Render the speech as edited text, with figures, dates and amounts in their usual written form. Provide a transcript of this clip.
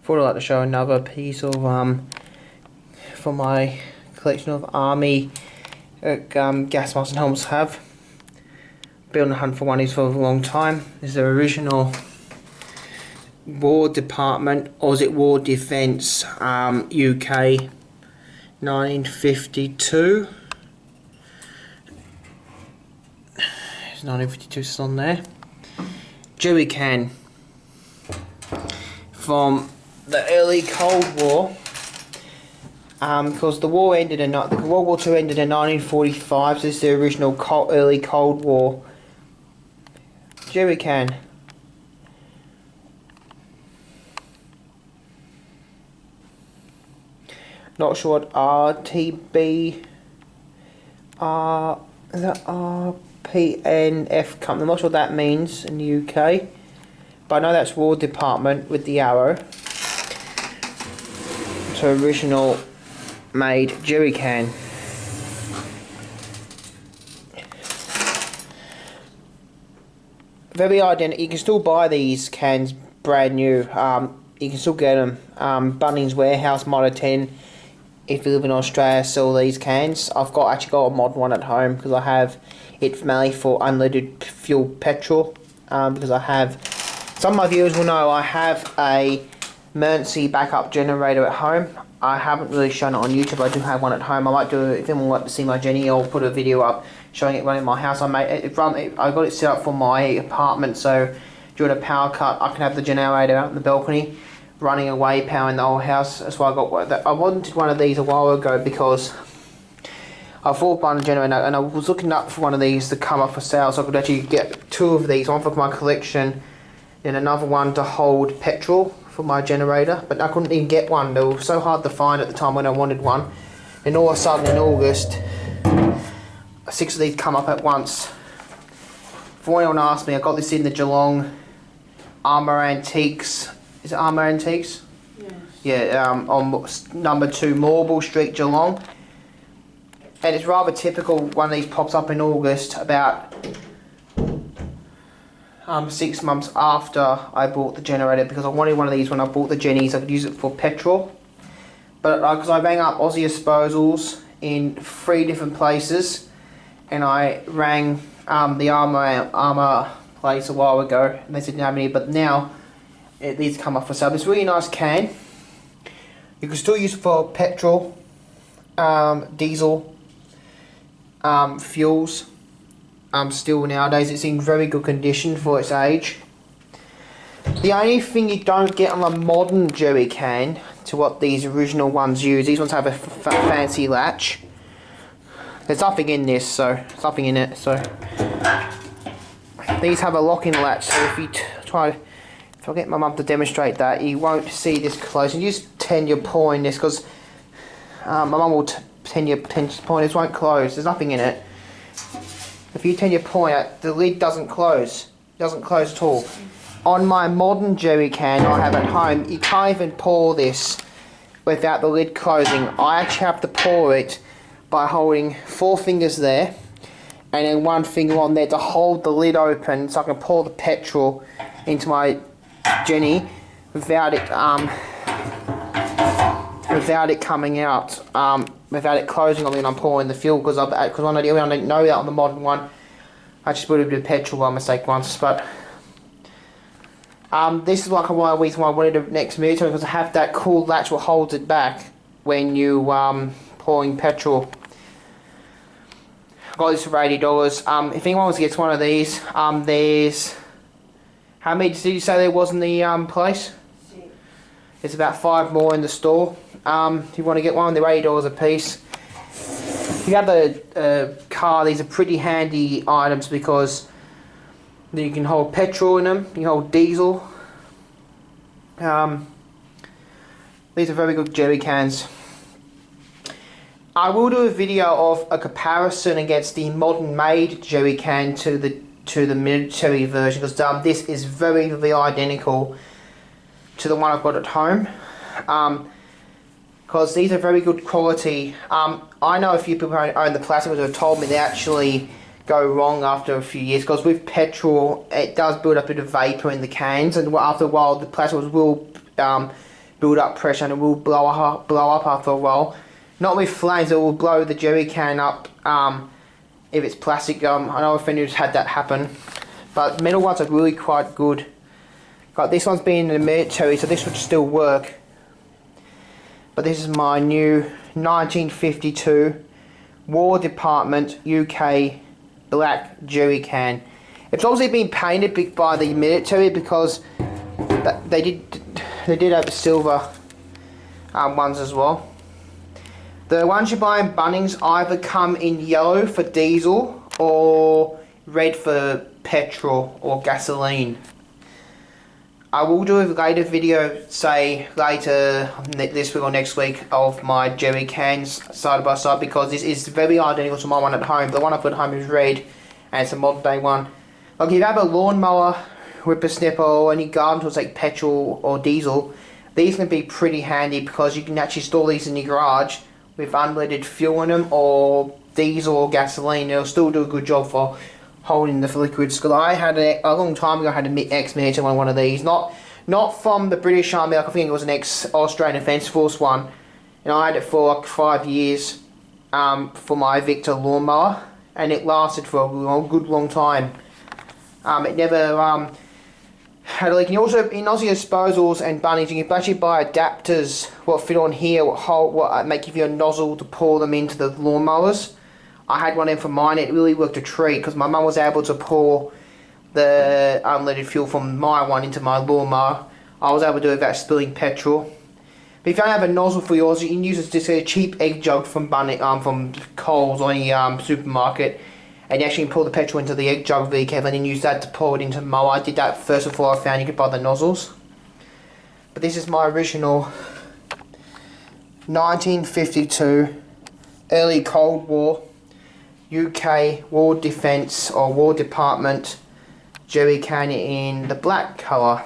Thought I'd like to show another piece of from my collection of army gas masks and helmets I have. Been on the hunt for one of these for a long time. This is the original War Department, or is it War Defence, UK, 1952. There's 1952 still on there. Jerry can from the early Cold War, because the war ended in the World War II ended in 1945. So this is the original early Cold War jerry can. Not sure what RTB is that RPNF company. I'm not sure what that means in the UK, but I know that's War Department with the arrow. So original made jerry can. Very identical. You can still buy these cans brand new. You can still get them. Bunnings Warehouse Model 10. If you live in Australia, sell these cans. I've actually got a modern one at home because I have it mainly for unleaded fuel petrol. Because I have, some of my viewers will know I have a emergency backup generator at home. I haven't really shown it on YouTube. I do have one at home. I might do, if anyone would like to see my Jenny, I'll put a video up showing it running in my house. I got it set up for my apartment, so during a power cut I can have the generator out in the balcony running away, powering the whole house. That's why I got that. I wanted one of these a while ago because I thought buying a generator, and I was looking up for one of these to come up for sale, so I could actually get two of these, one for my collection and another one to hold petrol for my generator. But I couldn't even get one. They were so hard to find at the time when I wanted one. And all of a sudden in August, 6 of these come up at once. Before anyone asked me, I got this in the Geelong Armour Antiques. Is it Armour Antiques? Yeah. Yeah, on number 2 Morble Street, Geelong. And it's rather typical, one of these pops up in August, about 6 months after I bought the generator, because I wanted one of these when I bought the Jennies. I could use it for petrol. But because I rang up Aussie Disposals in 3 different places, and I rang the armour place a while ago, and they said no, many, but now these come up for sale. It's a really nice can. You can still use it for petrol, diesel, fuels. Still nowadays it's in very good condition for its age. The only thing you don't get on a modern jerry can to what these original ones use, these ones have a fancy latch. There's nothing in this, so nothing in it. So these have a locking latch. So if you if I get my mum to demonstrate that, you won't see this close. And you just tend your paw in this, because my mum will tend your paw. This won't close. There's nothing in it. If you tend your paw out, the lid doesn't close. It doesn't close at all. On my modern jerry can I have at home, you can't even pour this without the lid closing. I actually have to pour it by holding 4 fingers there and then 1 finger on there to hold the lid open, so I can pour the petrol into my Jenny without it coming out, without it closing on me when I'm pouring the fuel, because I didn't know that on the modern one. I just put a bit of petrol by mistake once. But this is like a reason why I wanted to next move to it, because I have that cool latch that holds it back when you pouring petrol. I got this for $80. If anyone wants to get one of these, there's, how many did you say there was in the place? 6. There's about 5 more in the store. If you want to get one, they're $80 a piece. If you have a car, these are pretty handy items, because you can hold petrol in them, you can hold diesel. These are very good jerry cans. I will do a video of a comparison against the modern made jerry can to the military version, because this is very, very identical to the one I've got at home. Because these are very good quality. I know a few people who own the plastic ones have told me they actually go wrong after a few years, because with petrol it does build up a bit of vapour in the cans, and after a while the plastic will build up pressure and it will blow up after a while. Not with flames, it will blow the jerry can up if it's plastic. I know a friend who's had that happen. But metal ones are really quite good. But this one's been in the military, so this would still work. But this is my new 1952 War Department UK black jerry can. It's obviously been painted by the military because they did have the silver ones as well. The ones you buy in Bunnings either come in yellow for diesel or red for petrol or gasoline. I will do a later video, say later this week or next week, of my jerry cans side by side, because this is very identical to my one at home. The one I've got at home is red and it's a modern day one. Like if you have a lawnmower, whippersnipper or any garden tools like petrol or diesel, these can be pretty handy because you can actually store these in your garage with unleaded fuel in them or diesel or gasoline. It'll still do a good job for holding the liquids. Because I had a long time ago, I had an ex-military one of these, not from the British Army. I think it was an ex-Australian Defence Force one, and I had it for like 5 years for my Victor lawnmower, and it lasted for a good long time. It never had a leak. And also in Aussie Disposals and Bunnings, you can actually buy adapters what fit on here, what make give you a nozzle to pour them into the lawnmowers. I had one in for mine. It really worked a treat because my mum was able to pour the unleaded fuel from my one into my lawnmower. I was able to do it without spilling petrol. But if you don't have a nozzle for yours, you can use just a cheap egg jug from from Coles or any supermarket, and you actually can pour the petrol into the egg jug really carefully and then use that to pour it into the mower. I did that first before I found you could buy the nozzles. But this is my original 1952 early Cold War UK War Defence or War Department jerry can in the black colour.